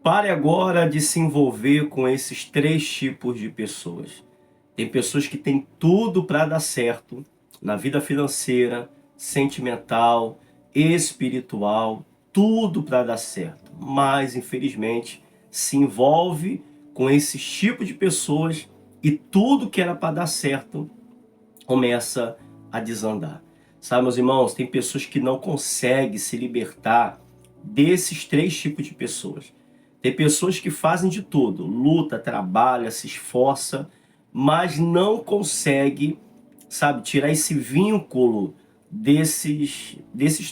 Pare agora de se envolver com esses três tipos de pessoas. Tem pessoas que têm tudo para dar certo na vida financeira, sentimental, espiritual, tudo para dar certo. Mas, infelizmente, se envolve com esses tipos de pessoas e tudo que era para dar certo começa a desandar. Sabe, meus irmãos, tem pessoas que não conseguem se libertar desses três tipos de pessoas. Tem pessoas que fazem de tudo, luta, trabalha, se esforça, mas não consegue, sabe, tirar esse vínculo desses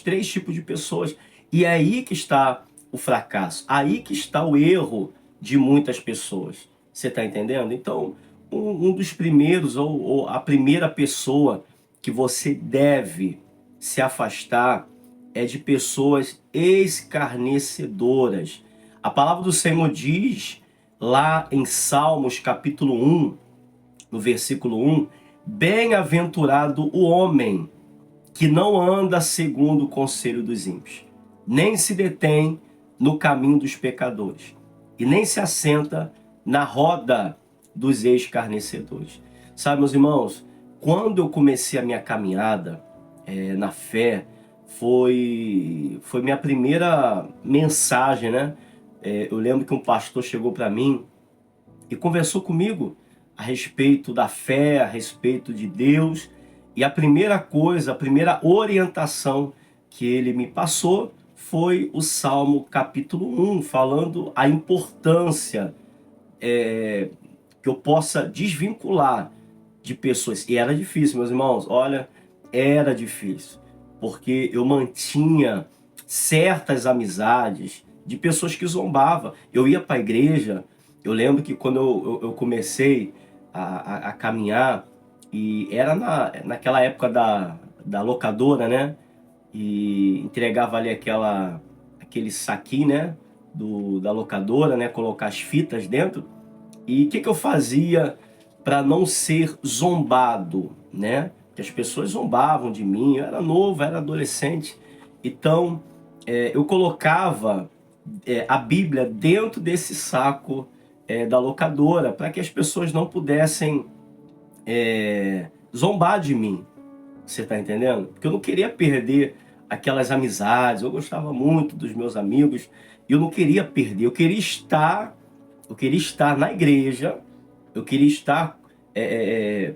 três tipos de pessoas. E é aí que está o fracasso, aí que está o erro de muitas pessoas. Você está entendendo? Então, um dos primeiros, ou a primeira pessoa que você deve se afastar é de pessoas escarnecedoras. A palavra do Senhor diz lá em Salmos capítulo 1, no versículo 1, bem-aventurado o homem que não anda segundo o conselho dos ímpios, nem se detém no caminho dos pecadores, e nem se assenta na roda dos escarnecedores. Sabe, meus irmãos, quando eu comecei a minha caminhada na fé, foi minha primeira mensagem, né? Eu lembro que um pastor chegou para mim e conversou comigo a respeito da fé, a respeito de Deus. E a primeira coisa, a primeira orientação que ele me passou foi o Salmo capítulo 1, falando a importância que eu possa desvincular de pessoas. E era difícil, meus irmãos, olha, era difícil, porque eu mantinha certas amizades de pessoas que zombavam. Eu ia para a igreja, eu lembro que quando eu comecei a caminhar, e era naquela época da locadora, né? E entregava ali aquele saquinho, né? Da locadora, né? Colocar as fitas dentro. E o que eu fazia para não ser zombado, né? Que as pessoas zombavam de mim, eu era novo, era adolescente. Então, eu colocava a Bíblia dentro desse saco da locadora, para que as pessoas não pudessem zombar de mim. Você está entendendo? Porque eu não queria perder aquelas amizades, eu gostava muito dos meus amigos, e eu não queria perder, eu queria estar na igreja, eu queria estar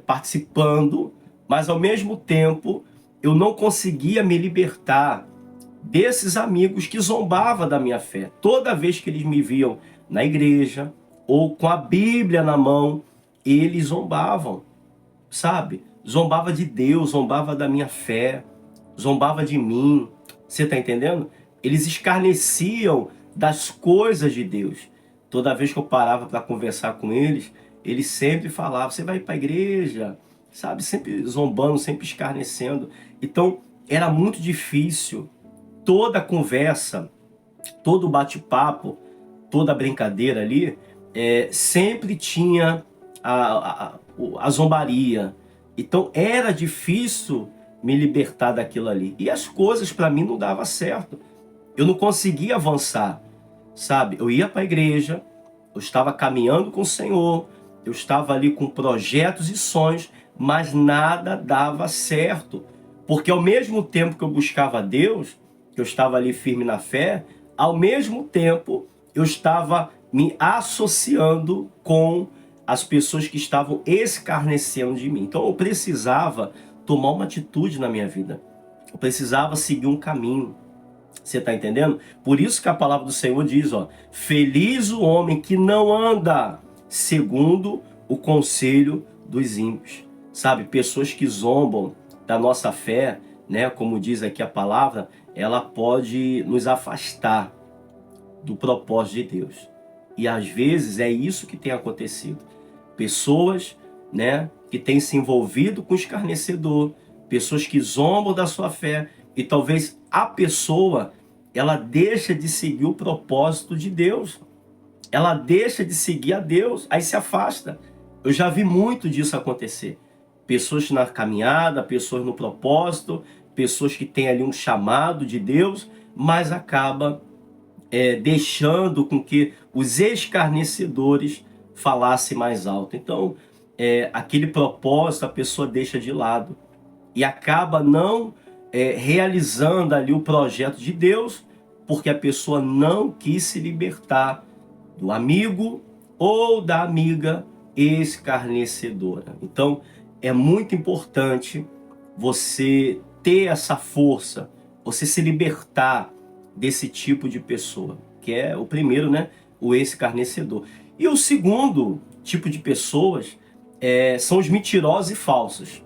participando, mas ao mesmo tempo eu não conseguia me libertar desses amigos que zombavam da minha fé. Toda vez que eles me viam na igreja ou com a Bíblia na mão, eles zombavam, sabe? Zombava de Deus, zombava da minha fé, zombava de mim. Você está entendendo? Eles escarneciam das coisas de Deus. Toda vez que eu parava para conversar com eles, eles sempre falavam: você vai para a igreja, sabe? Sempre zombando, sempre escarnecendo. Então, era muito difícil. Toda a conversa, todo o bate-papo, toda a brincadeira ali, sempre tinha a zombaria. Então era difícil me libertar daquilo ali. E as coisas para mim não davam certo. Eu não conseguia avançar, sabe? Eu ia para a igreja, eu estava caminhando com o Senhor, eu estava ali com projetos e sonhos, mas nada dava certo. Porque ao mesmo tempo que eu buscava Deus, que eu estava ali firme na fé, ao mesmo tempo eu estava me associando com as pessoas que estavam escarnecendo de mim. Então eu precisava tomar uma atitude na minha vida. Eu precisava seguir um caminho. Você está entendendo? Por isso que a palavra do Senhor diz, ó, feliz o homem que não anda segundo o conselho dos ímpios. Sabe, pessoas que zombam da nossa fé, né, como diz aqui a palavra, ela pode nos afastar do propósito de Deus. E às vezes é isso que tem acontecido. Pessoas, né, que têm se envolvido com o escarnecedor, pessoas que zombam da sua fé, e talvez a pessoa, ela deixa de seguir o propósito de Deus. Ela deixa de seguir a Deus, aí se afasta. Eu já vi muito disso acontecer. Pessoas na caminhada, pessoas no propósito, pessoas que têm ali um chamado de Deus, mas acaba deixando com que os escarnecedores falassem mais alto. Então, aquele propósito a pessoa deixa de lado e acaba não realizando ali o projeto de Deus, porque a pessoa não quis se libertar do amigo ou da amiga escarnecedora. Então, é muito importante você ter essa força, você se libertar desse tipo de pessoa, que é o primeiro, né? O escarnecedor. E o segundo tipo de pessoas são os mentirosos e falsos.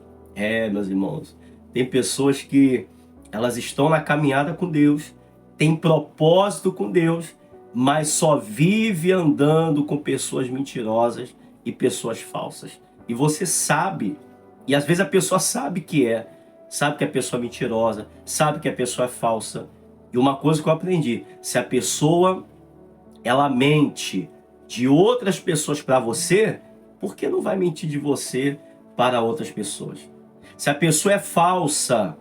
Meus irmãos, tem pessoas que elas estão na caminhada com Deus, têm propósito com Deus, mas só vive andando com pessoas mentirosas e pessoas falsas. E você sabe, e às vezes a pessoa sabe sabe que a pessoa é mentirosa, sabe que a pessoa é falsa. E uma coisa que eu aprendi, se a pessoa ela mente de outras pessoas para você, por que não vai mentir de você para outras pessoas? Se a pessoa é falsa,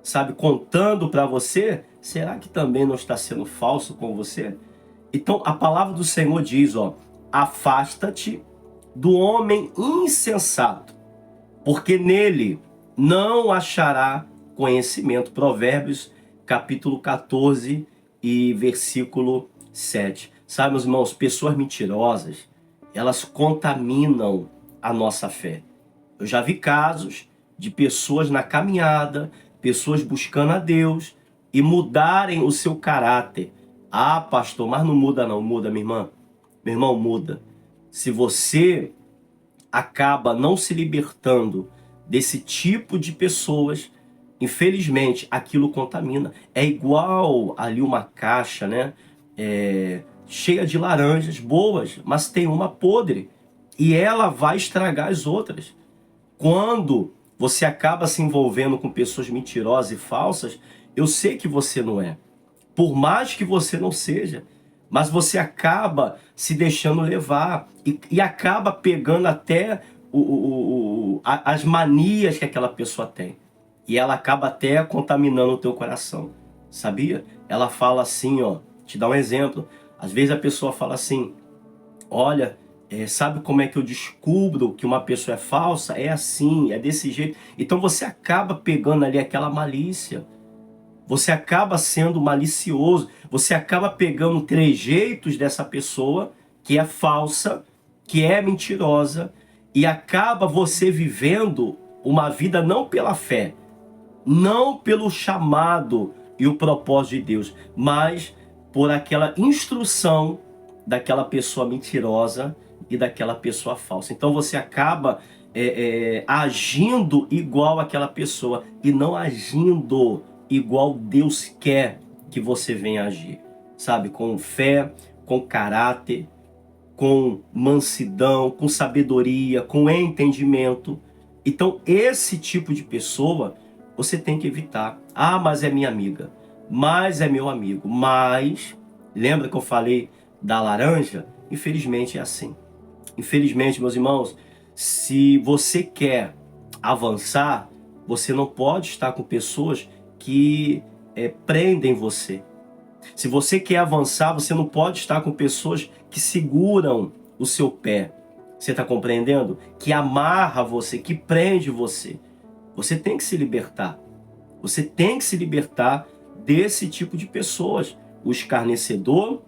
sabe, contando para você, será que também não está sendo falso com você? Então a palavra do Senhor diz, afasta-te do homem insensato, porque nele não achará conhecimento. Provérbios capítulo 14 e versículo 7. Sabe, meus irmãos, pessoas mentirosas, elas contaminam a nossa fé. Eu já vi casos de pessoas na caminhada, pessoas buscando a Deus e mudarem o seu caráter. Ah, pastor, mas não muda não. Muda, minha irmã. Meu irmão, muda. Se você acaba não se libertando desse tipo de pessoas, infelizmente, aquilo contamina. É igual ali uma caixa, né? Cheia de laranjas boas, mas tem uma podre. E ela vai estragar as outras. Quando você acaba se envolvendo com pessoas mentirosas e falsas, eu sei que você não é. Por mais que você não seja, mas você acaba se deixando levar e acaba pegando até as manias que aquela pessoa tem. E ela acaba até contaminando o teu coração, sabia? Ela fala assim, te dá um exemplo. Às vezes a pessoa fala assim, olha, sabe como é que eu descubro que uma pessoa é falsa? É assim, é desse jeito. Então você acaba pegando ali aquela malícia. Você acaba sendo malicioso, você acaba pegando trejeitos dessa pessoa que é falsa, que é mentirosa, e acaba você vivendo uma vida não pela fé, não pelo chamado e o propósito de Deus, mas por aquela instrução daquela pessoa mentirosa e daquela pessoa falsa. Então você acaba agindo igual aquela pessoa e não agindo igual Deus quer que você venha agir, sabe? Com fé, com caráter, com mansidão, com sabedoria, com entendimento. Então esse tipo de pessoa você tem que evitar. Ah, mas é minha amiga, mas é meu amigo, mas... Lembra que eu falei da laranja? Infelizmente é assim. Infelizmente, meus irmãos, se você quer avançar, você não pode estar com pessoas que prendem você. Se você quer avançar, você não pode estar com pessoas que seguram o seu pé. Você está compreendendo? Que amarra você, que prende você. Você tem que se libertar. Você tem que se libertar desse tipo de pessoas. O escarnecedor,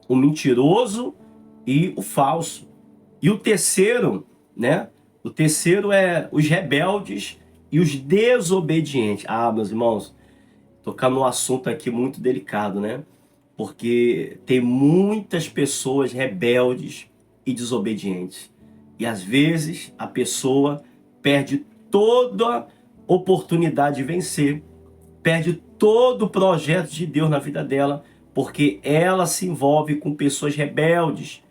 o mentiroso e o falso. E o terceiro, né? O terceiro é os rebeldes e os desobedientes. Ah, meus irmãos, tocar num assunto aqui muito delicado, né? Porque tem muitas pessoas rebeldes e desobedientes. E às vezes a pessoa perde toda oportunidade de vencer, perde todo o projeto de Deus na vida dela, porque ela se envolve com pessoas rebeldes,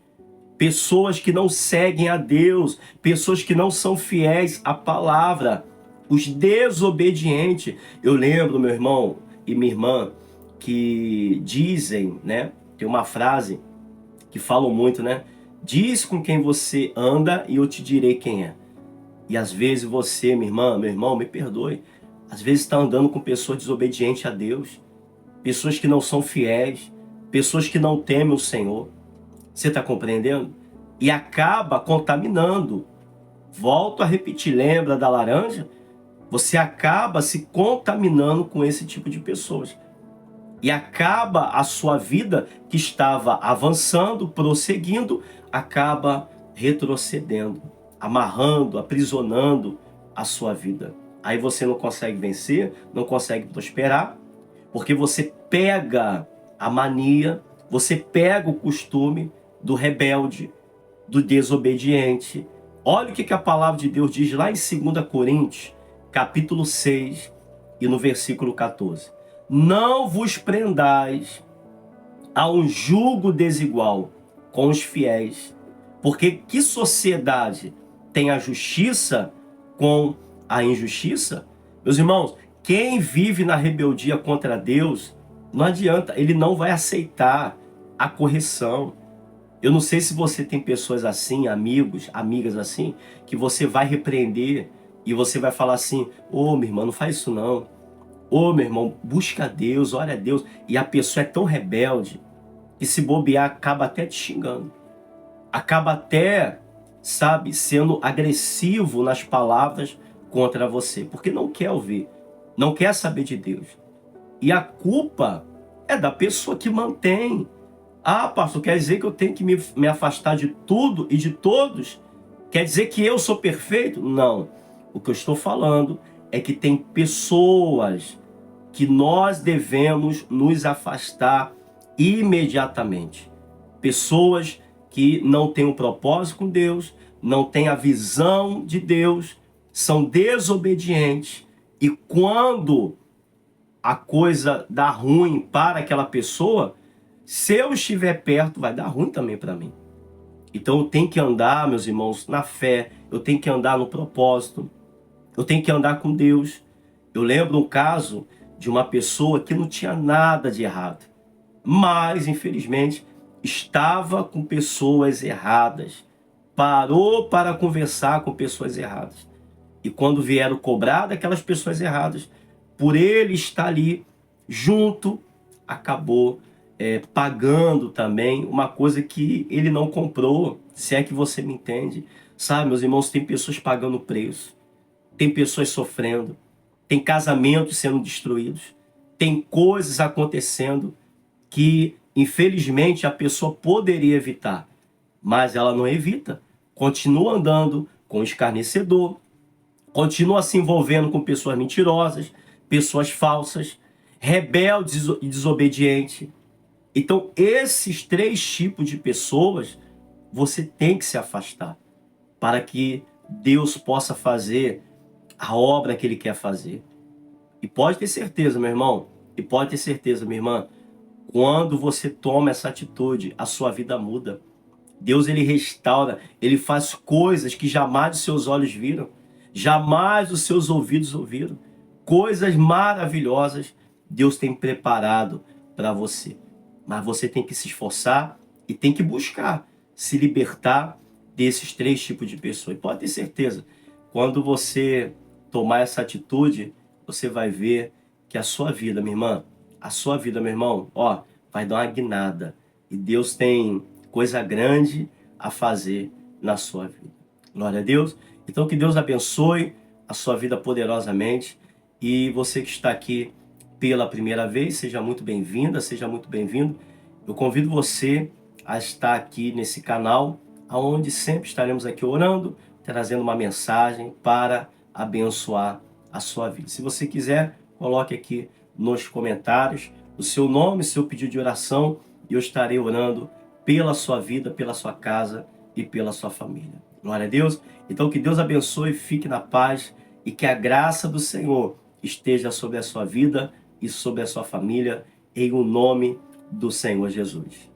pessoas que não seguem a Deus, pessoas que não são fiéis à palavra, os desobedientes. Eu lembro, meu irmão e minha irmã, que dizem, né? Tem uma frase que falam muito, né? Diz com quem você anda e eu te direi quem é. E às vezes você, minha irmã, meu irmão, me perdoe, às vezes está andando com pessoas desobedientes a Deus, pessoas que não são fiéis, pessoas que não temem o Senhor. Você está compreendendo? E acaba contaminando. Volto a repetir, lembra da laranja? Você acaba se contaminando com esse tipo de pessoas. E acaba a sua vida, que estava avançando, prosseguindo, acaba retrocedendo, amarrando, aprisionando a sua vida. Aí você não consegue vencer, não consegue prosperar, porque você pega a mania, você pega o costume do rebelde, do desobediente. Olha o que a palavra de Deus diz lá em 2 Coríntios, capítulo 6, e no versículo 14. Não vos prendais a um jugo desigual com os fiéis, porque que sociedade tem a justiça com a injustiça? Meus irmãos, quem vive na rebeldia contra Deus, não adianta, ele não vai aceitar a correção. Eu não sei se você tem pessoas assim, amigos, amigas assim, que você vai repreender e você vai falar assim: ô, minha irmã, não faz isso não. Ô, meu irmão, busca Deus, ora a Deus. E a pessoa é tão rebelde que, se bobear, acaba até te xingando. Acaba até, sabe, sendo agressivo nas palavras contra você, porque não quer ouvir, não quer saber de Deus. E a culpa é da pessoa que mantém. Ah, pastor, quer dizer que eu tenho que me afastar de tudo e de todos? Quer dizer que eu sou perfeito? Não. O que eu estou falando é que tem pessoas que nós devemos nos afastar imediatamente. Pessoas que não têm um propósito com Deus, não têm a visão de Deus, são desobedientes, e quando a coisa dá ruim para aquela pessoa, se eu estiver perto, vai dar ruim também para mim. Então eu tenho que andar, meus irmãos, na fé, eu tenho que andar no propósito, eu tenho que andar com Deus. Eu lembro um caso de uma pessoa que não tinha nada de errado, mas, infelizmente, estava com pessoas erradas, parou para conversar com pessoas erradas. E quando vieram cobrar daquelas pessoas erradas, por ele estar ali junto, acabou pagando também uma coisa que ele não comprou, se é que você me entende. Sabe, meus irmãos, tem pessoas pagando preço, tem pessoas sofrendo, tem casamentos sendo destruídos, tem coisas acontecendo que, infelizmente, a pessoa poderia evitar, mas ela não evita. Continua andando com o escarnecedor, continua se envolvendo com pessoas mentirosas, pessoas falsas, rebeldes e desobedientes. Então, esses 3 tipos de pessoas você tem que se afastar para que Deus possa fazer a obra que Ele quer fazer. E pode ter certeza, meu irmão, e pode ter certeza, minha irmã, quando você toma essa atitude, a sua vida muda. Deus, Ele restaura, Ele faz coisas que jamais os seus olhos viram, jamais os seus ouvidos ouviram. Coisas maravilhosas Deus tem preparado para você. Mas você tem que se esforçar e tem que buscar se libertar desses 3 tipos de pessoas. E pode ter certeza, quando você tomar essa atitude, você vai ver que a sua vida, minha irmã, a sua vida, meu irmão, ó, vai dar uma guinada. E Deus tem coisa grande a fazer na sua vida. Glória a Deus. Então, que Deus abençoe a sua vida poderosamente. E você que está aqui pela primeira vez, seja muito bem-vinda, seja muito bem-vindo. Eu convido você a estar aqui nesse canal, onde sempre estaremos aqui orando, trazendo uma mensagem para abençoar a sua vida. Se você quiser, coloque aqui nos comentários o seu nome, seu pedido de oração, e eu estarei orando pela sua vida, pela sua casa e pela sua família. Glória a Deus. Então, que Deus abençoe, fique na paz e que a graça do Senhor esteja sobre a sua vida e sobre a sua família, em o nome do Senhor Jesus.